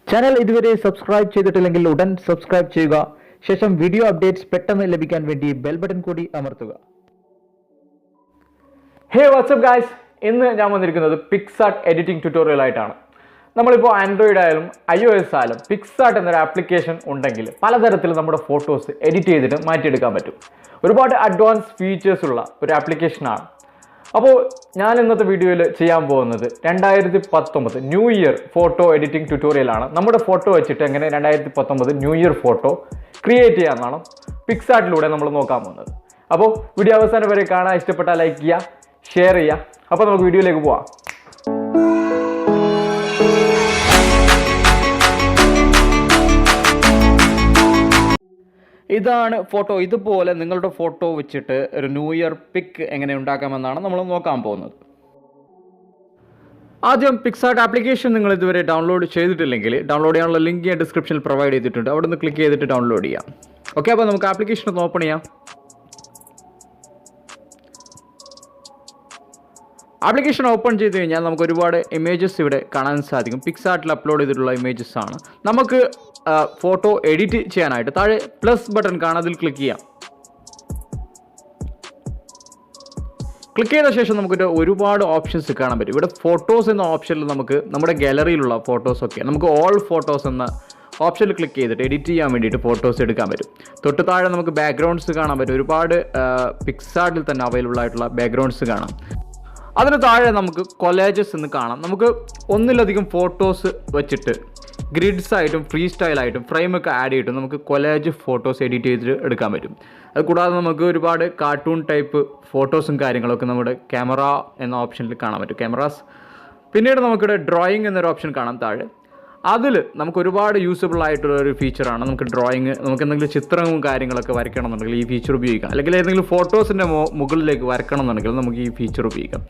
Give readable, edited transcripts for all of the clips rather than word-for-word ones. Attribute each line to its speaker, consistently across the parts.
Speaker 1: Channel ഇതുവരെ subscribe ചെയ്തിട്ടില്ലെങ്കിൽ ഉടൻ സബ്സ്ക്രൈബ് ചെയ്യുക. ശേഷം വീഡിയോ അപ്ഡേറ്റ്സ് പെട്ടെന്ന് ലഭിക്കാൻ വേണ്ടി ബെൽ ബട്ടൺ കൂടി അമർത്തുക.
Speaker 2: ഹേ വാട്സ്ആപ്പ് ഗായ്സ്, ഇന്ന് ഞാൻ വന്നിരിക്കുന്നത് പിക്സാർട്ട് എഡിറ്റിംഗ് ട്യൂട്ടോറിയൽ ആയിട്ടാണ്. നമ്മളിപ്പോൾ ആൻഡ്രോയിഡ് ആയാലും iOS ആയാലും പിക്സാർട്ട് എന്നൊരു ആപ്ലിക്കേഷൻ ഉണ്ടെങ്കിൽ പലതരത്തിൽ നമ്മുടെ ഫോട്ടോസ് എഡിറ്റ് ചെയ്തിട്ട് മാറ്റിയെടുക്കാൻ പറ്റും. ഒരുപാട് അഡ്വാൻസ് ഫീച്ചേഴ്സ് ഉള്ള ഒരു ആപ്ലിക്കേഷനാണ്. അപ്പോൾ ഞാൻ ഇന്നത്തെ വീഡിയോയിൽ ചെയ്യാൻ പോകുന്നത് 2019 ന്യൂ ഇയർ ഫോട്ടോ എഡിറ്റിംഗ് ട്യൂട്ടോറിയലാണ്. നമ്മുടെ ഫോട്ടോ വെച്ചിട്ട് എങ്ങനെ 2019 ന്യൂ ഇയർ ഫോട്ടോ ക്രിയേറ്റ് ചെയ്യാമെന്നാണ് പിക്സാർട്ടിലൂടെ നമ്മൾ നോക്കാൻ പോകുന്നത്. അപ്പോൾ വീഡിയോ അവസാനം വരെ കാണാൻ ഇഷ്ടപ്പെട്ടാൽ ലൈക്ക് ചെയ്യുക, ഷെയർ ചെയ്യുക. അപ്പോൾ നമുക്ക് വീഡിയോയിലേക്ക് പോവാം.
Speaker 1: ഇതാണ് ഫോട്ടോ. ഇതുപോലെ നിങ്ങളുടെ ഫോട്ടോ വെച്ചിട്ട് ഒരു ന്യൂ ഇയർ പിക്ക് എങ്ങനെ ഉണ്ടാക്കാമെന്നാണ് നമ്മൾ നോക്കാൻ പോകുന്നത്. ആദ്യം പിക്സാർട്ട് ആപ്ലിക്കേഷൻ നിങ്ങൾ ഇതുവരെ ഡൗൺലോഡ് ചെയ്തിട്ടില്ലെങ്കിൽ ഡൗൺലോഡ് ചെയ്യാനുള്ള ലിങ്ക് ഞാൻ ഡിസ്ക്രിപ്ഷനിൽ പ്രൊവൈഡ് ചെയ്തിട്ടുണ്ട്. അവിടെ നിന്ന് ക്ലിക്ക് ചെയ്തിട്ട് ഡൗൺലോഡ് ചെയ്യാം. ഓക്കെ, അപ്പോൾ നമുക്ക് ആപ്ലിക്കേഷൻ ഒന്ന് ഓപ്പൺ ചെയ്യാം. ആപ്ലിക്കേഷൻ ഓപ്പൺ ചെയ്ത് കഴിഞ്ഞാൽ നമുക്ക് ഒരുപാട് ഇമേജസ് ഇവിടെ കാണാൻ സാധിക്കും. പിക്സാർട്ടിൽ അപ്ലോഡ് ചെയ്തിട്ടുള്ള ഇമേജസ് ആണ്. നമുക്ക് ഫോട്ടോ എഡിറ്റ് ചെയ്യാനായിട്ട് താഴെ പ്ലസ് ബട്ടൺ കാണാം, അതിൽ ക്ലിക്ക് ചെയ്യാം. ക്ലിക്ക് ചെയ്ത ശേഷം നമുക്കൊരു ഒരുപാട് ഓപ്ഷൻസ് കാണാൻ പറ്റും. ഇവിടെ ഫോട്ടോസ് എന്ന ഓപ്ഷനിൽ നമുക്ക് നമ്മുടെ ഗാലറിയിലുള്ള ഫോട്ടോസൊക്കെ നമുക്ക് ഓൾ ഫോട്ടോസ് എന്ന ഓപ്ഷനിൽ ക്ലിക്ക് ചെയ്തിട്ട് എഡിറ്റ് ചെയ്യാൻ വേണ്ടിയിട്ട് ഫോട്ടോസ് എടുക്കാൻ പറ്റും. തൊട്ട് താഴെ നമുക്ക് ബാക്ക്ഗ്രൗണ്ട്സ് കാണാൻ പറ്റും. ഒരുപാട് പിക്സാർട്ടിൽ തന്നെ അവൈലബിൾ ആയിട്ടുള്ള ബാക്ക്ഗ്രൗണ്ട്സ് കാണാം. അതിന് താഴെ നമുക്ക് കൊളേജസ് എന്ന് കാണാം. നമുക്ക് ഒന്നിലധികം ഫോട്ടോസ് വെച്ചിട്ട് ഗ്രിഡ്സ് ആയിട്ടും ഫ്രീ സ്റ്റൈലായിട്ടും ഫ്രെയിമൊക്കെ ആഡ് ചെയ്തിട്ടും നമുക്ക് കൊളേജ് ഫോട്ടോസ് എഡിറ്റ് ചെയ്തിട്ട് എടുക്കാൻ പറ്റും. അത് കൂടാതെ നമുക്ക് ഒരുപാട് കാർട്ടൂൺ ടൈപ്പ് ഫോട്ടോസും കാര്യങ്ങളൊക്കെ നമ്മുടെ ക്യാമറ എന്ന ഓപ്ഷനിൽ കാണാൻ പറ്റും, ക്യാമറാസ്. പിന്നീട് നമുക്കിവിടെ ഡ്രോയിങ് എന്നൊരു ഓപ്ഷൻ കാണാം താഴെ. അതിൽ നമുക്ക് ഒരുപാട് യൂസബിൾ ആയിട്ടുള്ള ഒരു ഫീച്ചറാണ്. നമുക്ക് ഡ്രോയിങ്, നമുക്ക് എന്തെങ്കിലും ചിത്രവും കാര്യങ്ങളൊക്കെ വരയ്ക്കണം എന്നുണ്ടെങ്കിൽ ഈ ഫീച്ചർ ഉപയോഗിക്കാം. അല്ലെങ്കിൽ ഏതെങ്കിലും ഫോട്ടോസിൻ്റെ മുകളിലേക്ക് വരയ്ക്കണം എന്നുണ്ടെങ്കിൽ നമുക്ക് ഈ ഫീച്ചർ ഉപയോഗിക്കാം.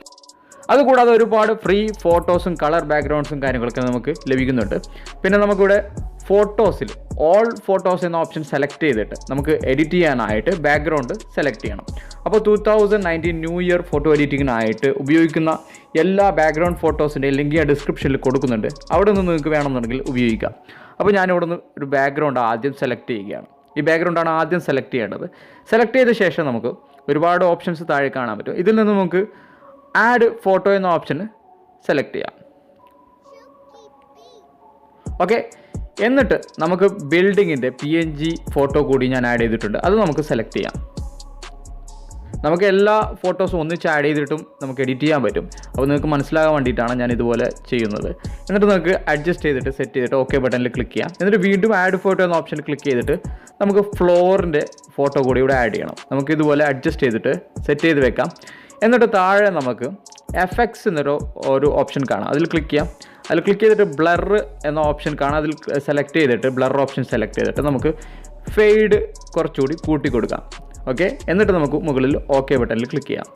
Speaker 1: അതുകൂടാതെ ഒരുപാട് ഫ്രീ ഫോട്ടോസും കളർ ബാക്ക്ഗ്രൗണ്ട്സും കാര്യങ്ങളൊക്കെ നമുക്ക് ലഭിക്കുന്നുണ്ട്. പിന്നെ നമുക്കിവിടെ ഫോട്ടോസിൽ ഓൾ ഫോട്ടോസ് എന്ന ഓപ്ഷൻ സെലക്ട് ചെയ്തിട്ട് നമുക്ക് എഡിറ്റ് ചെയ്യാനായിട്ട് ബാക്ക്ഗ്രൗണ്ട് സെലക്ട് ചെയ്യണം. അപ്പോൾ 2019 ന്യൂ ഇയർ ഫോട്ടോ എഡിറ്റിങ്ങിനായിട്ട് ഉപയോഗിക്കുന്ന എല്ലാ ബാക്ക്ഗ്രൗണ്ട് ഫോട്ടോസിൻ്റെ ലിങ്ക് ഞാൻ ഡിസ്ക്രിപ്ഷനിൽ കൊടുക്കുന്നുണ്ട്. അവിടെ നിന്ന് നിങ്ങൾക്ക് വേണമെന്നുണ്ടെങ്കിൽ ഉപയോഗിക്കാം. അപ്പോൾ ഞാനിവിടെ നിന്ന് ഒരു ബാക്ക്ഗ്രൗണ്ട് ആദ്യം സെലക്ട് ചെയ്യുകയാണ്. ഈ ബാക്ക്ഗ്രൗണ്ടാണ് ആദ്യം സെലക്ട് ചെയ്യേണ്ടത്. സെലക്ട് ചെയ്ത ശേഷം നമുക്ക് ഒരുപാട് ഓപ്ഷൻസ് താഴെ കാണാൻ പറ്റും. ഇതിൽ നിന്ന് നമുക്ക് ആഡ് ഫോട്ടോ എന്ന ഓപ്ഷൻ സെലക്ട് ചെയ്യാം. ഓക്കെ, എന്നിട്ട് നമുക്ക് ബിൽഡിങ്ങിൻ്റെ PNG ഫോട്ടോ കൂടി ഞാൻ ആഡ് ചെയ്തിട്ടുണ്ട്. അത് നമുക്ക് സെലക്ട് ചെയ്യാം. നമുക്ക് എല്ലാ ഫോട്ടോസും ഒന്നിച്ച് ആഡ് ചെയ്തിട്ടും നമുക്ക് എഡിറ്റ് ചെയ്യാൻ പറ്റും. അപ്പോൾ നിങ്ങൾക്ക് മനസ്സിലാകാൻ വേണ്ടിയിട്ടാണ് ഞാൻ ഇതുപോലെ ചെയ്യുന്നത്. എന്നിട്ട് നമുക്ക് അഡ്ജസ്റ്റ് ചെയ്തിട്ട് സെറ്റ് ചെയ്തിട്ട് ഓക്കെ ബട്ടണിൽ ക്ലിക്ക് ചെയ്യാം. എന്നിട്ട് വീണ്ടും ആഡ് ഫോട്ടോ എന്ന ഓപ്ഷനിൽ ക്ലിക്ക് ചെയ്തിട്ട് നമുക്ക് ഫ്ലോറിൻ്റെ ഫോട്ടോ കൂടി ഇവിടെ ആഡ് ചെയ്യണം. നമുക്ക് ഇതുപോലെ അഡ്ജസ്റ്റ് ചെയ്തിട്ട് സെറ്റ് ചെയ്ത് വെക്കാം. എന്നിട്ട് താഴെ നമുക്ക് എഫക്ട്സ് എന്നൊരു ഓപ്ഷൻ കാണാം, അതിൽ ക്ലിക്ക് ചെയ്യാം. അതിൽ ക്ലിക്ക് ചെയ്തിട്ട് ബ്ലർ എന്ന ഓപ്ഷൻ കാണാം, അതിൽ സെലക്ട് ചെയ്തിട്ട് ബ്ലർ ഓപ്ഷൻ സെലക്ട് ചെയ്തിട്ട് നമുക്ക് ഫെയ്ഡ് കുറച്ചുകൂടി കൂട്ടി കൊടുക്കാം. ഓക്കെ, എന്നിട്ട് നമുക്ക് മുകളിൽ ഓക്കെ ബട്ടണിൽ ക്ലിക്ക് ചെയ്യാം.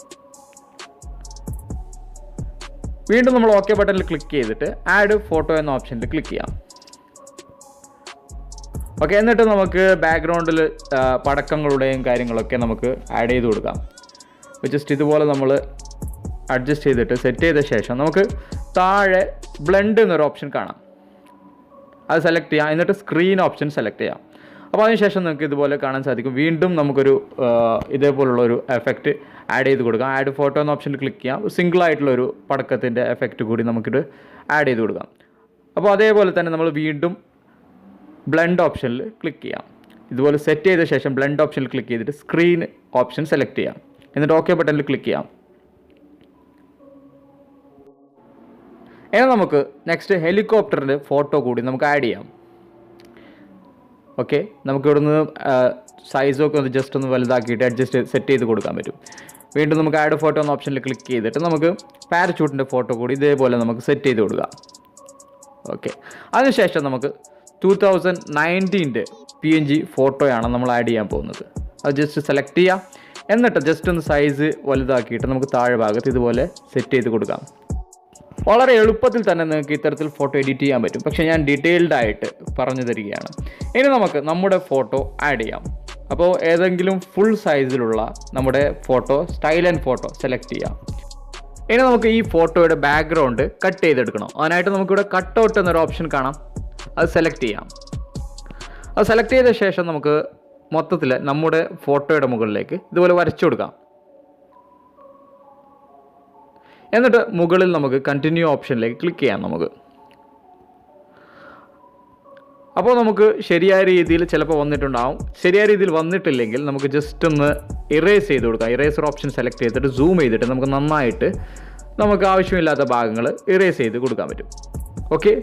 Speaker 1: വീണ്ടും നമ്മൾ ഓക്കെ ബട്ടണിൽ ക്ലിക്ക് ചെയ്തിട്ട് ആഡ് ഫോട്ടോ എന്ന ഓപ്ഷനിൽ ക്ലിക്ക് ചെയ്യാം. ഓക്കെ, എന്നിട്ട് നമുക്ക് ബാക്ക്ഗ്രൗണ്ടിൽ പടക്കങ്ങളുടെയും കാര്യങ്ങളൊക്കെ നമുക്ക് ആഡ് ചെയ്ത് കൊടുക്കാം. ജസ്റ്റ് ഇതുപോലെ നമ്മൾ അഡ്ജസ്റ്റ് ചെയ്തിട്ട് സെറ്റ് ചെയ്ത ശേഷം നമുക്ക് താഴെ ബ്ലെൻഡ് എന്നൊരു ഓപ്ഷൻ കാണാം, അത് സെലക്ട് ചെയ്യാം. എന്നിട്ട് സ്ക്രീൻ ഓപ്ഷൻ സെലക്ട് ചെയ്യാം. അപ്പോൾ അതിനുശേഷം നിങ്ങൾക്ക് ഇതുപോലെ കാണാൻ സാധിക്കും. വീണ്ടും നമുക്കൊരു ഇതേപോലുള്ളൊരു എഫക്റ്റ് ആഡ് ചെയ്ത് കൊടുക്കാം. ആഡ് ഫോട്ടോ എന്ന ഓപ്ഷനിൽ ക്ലിക്ക് ചെയ്യാം. സിംഗിളായിട്ടുള്ളൊരു പടക്കത്തിൻ്റെ എഫക്റ്റ് കൂടി നമുക്കിത് ആഡ് ചെയ്ത് കൊടുക്കാം. അപ്പോൾ അതേപോലെ തന്നെ നമ്മൾ വീണ്ടും ബ്ലെൻഡ് ഓപ്ഷനിൽ ക്ലിക്ക് ചെയ്യാം. ഇതുപോലെ സെറ്റ് ചെയ്ത ശേഷം ബ്ലെൻഡ് ഓപ്ഷനിൽ ക്ലിക്ക് ചെയ്തിട്ട് സ്ക്രീൻ ഓപ്ഷൻ സെലക്ട് ചെയ്യാം. എന്നിട്ട് ഓക്കെ ബട്ടണിൽ ക്ലിക്ക് ചെയ്യാം. ഇനി നമുക്ക് നെക്സ്റ്റ് ഹെലികോപ്റ്ററിൻ്റെ ഫോട്ടോ കൂടി നമുക്ക് ആഡ് ചെയ്യാം. ഓക്കെ, നമുക്ക് ഇവിടുന്ന് സൈസൊക്കെ ഒന്ന് ജസ്റ്റ് ഒന്ന് വലുതാക്കിയിട്ട് അഡ്ജസ്റ്റ് സെറ്റ് ചെയ്ത് കൊടുക്കാൻ പറ്റും. വീണ്ടും നമുക്ക് ആഡ് ഫോട്ടോ എന്ന ഓപ്ഷനിൽ ക്ലിക്ക് ചെയ്തിട്ട് നമുക്ക് പാരച്യൂട്ടിൻ്റെ ഫോട്ടോ കൂടി ഇതേപോലെ നമുക്ക് സെറ്റ് ചെയ്ത് കൊടുക്കാം. ഓക്കെ, അതിനുശേഷം നമുക്ക് 2019 PNG ഫോട്ടോയാണ് നമ്മൾ ആഡ് ചെയ്യാൻ പോകുന്നത്. അത് ജസ്റ്റ് സെലക്ട് ചെയ്യാം. എന്നിട്ട് ജസ്റ്റ് ഒന്ന് സൈസ് വലുതാക്കിയിട്ട് നമുക്ക് താഴെ ഭാഗത്ത് ഇതുപോലെ സെറ്റ് ചെയ്ത് കൊടുക്കാം. വളരെ എളുപ്പത്തിൽ തന്നെ നിങ്ങൾക്ക് ഇത്തരത്തിൽ ഫോട്ടോ എഡിറ്റ് ചെയ്യാൻ പറ്റും. പക്ഷേ ഞാൻ ഡീറ്റെയിൽഡ് ആയിട്ട് പറഞ്ഞു തരികയാണ്. ഇനി നമുക്ക് നമ്മുടെ ഫോട്ടോ ആഡ് ചെയ്യാം. അപ്പോൾ ഏതെങ്കിലും ഫുൾ സൈസിലുള്ള നമ്മുടെ photo style and photo select ചെയ്യാം. ഇനി നമുക്ക് ഈ ഫോട്ടോയുടെ ബാക്ക്ഗ്രൗണ്ട് കട്ട് ചെയ്തെടുക്കണം. അതിനായിട്ട് നമുക്കിവിടെ കട്ട് ഔട്ട് എന്നൊരു ഓപ്ഷൻ കാണാം, അത് സെലക്ട് ചെയ്യാം. അത് സെലക്ട് ചെയ്ത ശേഷം നമുക്ക് മൊത്തത്തിൽ നമ്മുടെ ഫോട്ടോയുടെ മുകളിലേക്ക് ഇതുപോലെ വരച്ചു കൊടുക്കാം. എന്നിട്ട് മുകളിൽ നമുക്ക് കണ്ടിന്യൂ ഓപ്ഷനിലേക്ക് ക്ലിക്ക് ചെയ്യാം നമുക്ക്. അപ്പോൾ നമുക്ക് ശരിയായ രീതിയിൽ ചിലപ്പോൾ വന്നിട്ടുണ്ടാവും. ശരിയായ രീതിയിൽ വന്നിട്ടില്ലെങ്കിൽ നമുക്ക് ജസ്റ്റ് ഒന്ന് ഇറേസ് ചെയ്ത് കൊടുക്കാം. ഇറേസർ ഓപ്ഷൻ സെലക്ട് ചെയ്തിട്ട് സൂം ചെയ്തിട്ട് നമുക്ക് നന്നായിട്ട് നമുക്ക് ആവശ്യമില്ലാത്ത ഭാഗങ്ങൾ ഇറേസ് ചെയ്ത് കൊടുക്കാൻ പറ്റും. ഓക്കെ,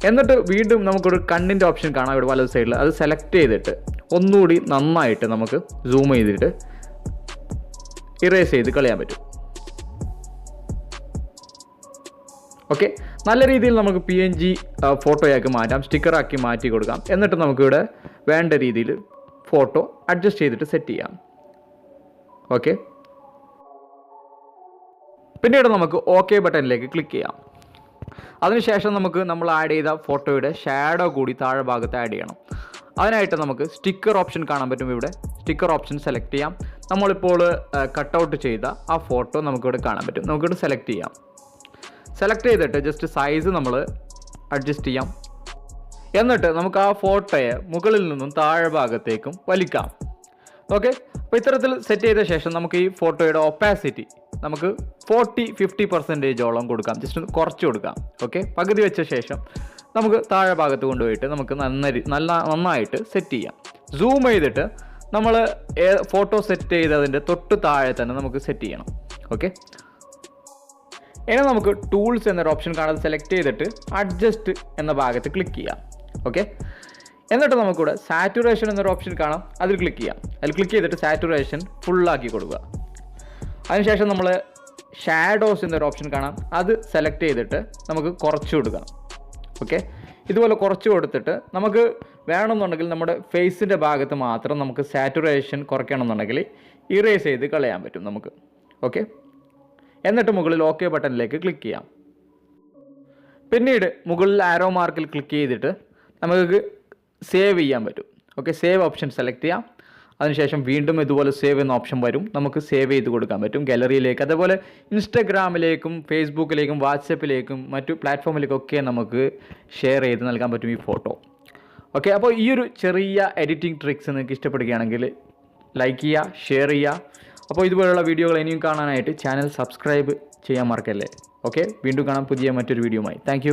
Speaker 1: എന്നിട്ട് വീണ്ടും നമുക്കൊരു കണ്ണിൻ്റെ ഓപ്ഷൻ കാണാം ഇവിടെ വലത് സൈഡിൽ. അത് സെലക്ട് ചെയ്തിട്ട് ഒന്നുകൂടി നന്നായിട്ട് നമുക്ക് സൂം ചെയ്തിട്ട് ഇറേസ് ചെയ്ത് കളയാൻ പറ്റും. ഓക്കെ, നല്ല രീതിയിൽ നമുക്ക് PNG ഫോട്ടോയാക്കി മാറ്റാം, സ്റ്റിക്കറാക്കി മാറ്റി കൊടുക്കാം. എന്നിട്ട് നമുക്കിവിടെ വേണ്ട രീതിയിൽ ഫോട്ടോ അഡ്ജസ്റ്റ് ചെയ്തിട്ട് സെറ്റ് ചെയ്യാം. ഓക്കെ, പിന്നീട് നമുക്ക് ഓക്കെ ബട്ടണിലേക്ക് ക്ലിക്ക് ചെയ്യാം. അതിനുശേഷം നമുക്ക് നമ്മൾ ആഡ് ചെയ്ത ഫോട്ടോയുടെ ഷാഡോ കൂടി താഴെ ഭാഗത്ത് ആഡ് ചെയ്യണം. അതിനായിട്ട് നമുക്ക് സ്റ്റിക്കർ ഓപ്ഷൻ കാണാൻ പറ്റും. ഇവിടെ സ്റ്റിക്കർ ഓപ്ഷൻ സെലക്ട് ചെയ്യാം. നമ്മളിപ്പോൾ കട്ടൗട്ട് ചെയ്ത ആ ഫോട്ടോ നമുക്കിവിടെ കാണാൻ പറ്റും. നമുക്കിവിടെ സെലക്ട് ചെയ്യാം. സെലക്ട് ചെയ്തിട്ട് ജസ്റ്റ് സൈസ് നമ്മൾ അഡ്ജസ്റ്റ് ചെയ്യാം. എന്നിട്ട് നമുക്ക് ആ ഫോട്ടോയെ മുകളിൽ നിന്നും താഴെ ഭാഗത്തേക്കും വലിക്കാം. ഓക്കെ, അപ്പോൾ ഇത്തരത്തിൽ സെറ്റ് ചെയ്ത ശേഷം നമുക്ക് ഈ ഫോട്ടോയുടെ ഒപ്പാസിറ്റി നമുക്ക് 40-50% കൊടുക്കാം. ജസ്റ്റ് കുറച്ച് കൊടുക്കാം. ഓക്കെ, പകുതി വെച്ച ശേഷം നമുക്ക് താഴെ ഭാഗത്ത് കൊണ്ടുപോയിട്ട് നമുക്ക് നന്നായിട്ട് സെറ്റ് ചെയ്യാം. സൂം ചെയ്തിട്ട് നമ്മൾ ഫോട്ടോ സെറ്റ് ചെയ്തതിൻ്റെ തൊട്ട് താഴെ തന്നെ നമുക്ക് സെറ്റ് ചെയ്യണം. ഓക്കെ, ഇനി നമുക്ക് ടൂൾസ് എന്നൊരു ഓപ്ഷൻ കാണാതെ സെലക്ട് ചെയ്തിട്ട് അഡ്ജസ്റ്റ് എന്ന ഭാഗത്ത് ക്ലിക്ക് ചെയ്യാം. ഓക്കെ, എന്നിട്ട് നമുക്കിവിടെ സാറ്റുറേഷൻ എന്നൊരു ഓപ്ഷൻ കാണാം. അതിൽ ക്ലിക്ക് ചെയ്യാം. അതിൽ ക്ലിക്ക് ചെയ്തിട്ട് സാറ്റുറേഷൻ ഫുള്ളാക്കി കൊടുക്കുക. അതിനുശേഷം നമ്മൾ ഷാഡോസ് എന്നൊരു ഓപ്ഷൻ കാണാം. അത് സെലക്ട് ചെയ്തിട്ട് നമുക്ക് കുറച്ച് കൊടുക്കാം. ഓക്കെ, ഇതുപോലെ കുറച്ച് കൊടുത്തിട്ട് നമുക്ക് വേണമെന്നുണ്ടെങ്കിൽ നമ്മുടെ ഫേസിൻ്റെ ഭാഗത്ത് മാത്രം നമുക്ക് സാറ്റുറേഷൻ കുറയ്ക്കണമെന്നുണ്ടെങ്കിൽ ഇറേസ് ചെയ്ത് കളയാൻ പറ്റും നമുക്ക്. ഓക്കെ, എന്നിട്ട് മുകളിൽ ഓക്കെ ബട്ടണിലേക്ക് ക്ലിക്ക് ചെയ്യാം. പിന്നീട് മുകളിൽ ആരോ മാർക്കിൽ ക്ലിക്ക് ചെയ്തിട്ട് നമുക്ക് സേവ് ചെയ്യാൻ പറ്റും. ഓക്കെ, സേവ് ഓപ്ഷൻ സെലക്ട് ചെയ്യാം. അതിനുശേഷം വീണ്ടും ഇതുപോലെ സേവ് എന്ന ഓപ്ഷൻ വരും. നമുക്ക് സേവ് ചെയ്ത് കൊടുക്കാൻ പറ്റും ഗാലറിയിലേക്ക്. അതേപോലെ ഇൻസ്റ്റഗ്രാമിലേക്കും ഫേസ്ബുക്കിലേക്കും വാട്സപ്പിലേക്കും മറ്റു പ്ലാറ്റ്ഫോമിലേക്കൊക്കെ നമുക്ക് ഷെയർ ചെയ്ത് നൽകാൻ പറ്റും ഈ ഫോട്ടോ. ഓക്കെ, അപ്പോൾ ഈ ഒരു ചെറിയ എഡിറ്റിംഗ് ട്രിക്സ് നിങ്ങൾക്ക് ഇഷ്ടപ്പെടുകയാണെങ്കിൽ ലൈക്ക് ചെയ്യുക, ഷെയർ ചെയ്യുക. അപ്പോൾ ഇതുപോലുള്ള വീഡിയോകൾ ഇനിയും കാണാനായിട്ട് ചാനൽ സബ്സ്ക്രൈബ് ചെയ്യാൻ മറക്കല്ലേ. ഓക്കെ, വീണ്ടും കാണാം മറ്റൊരു വീഡിയോയുമായി. താങ്ക്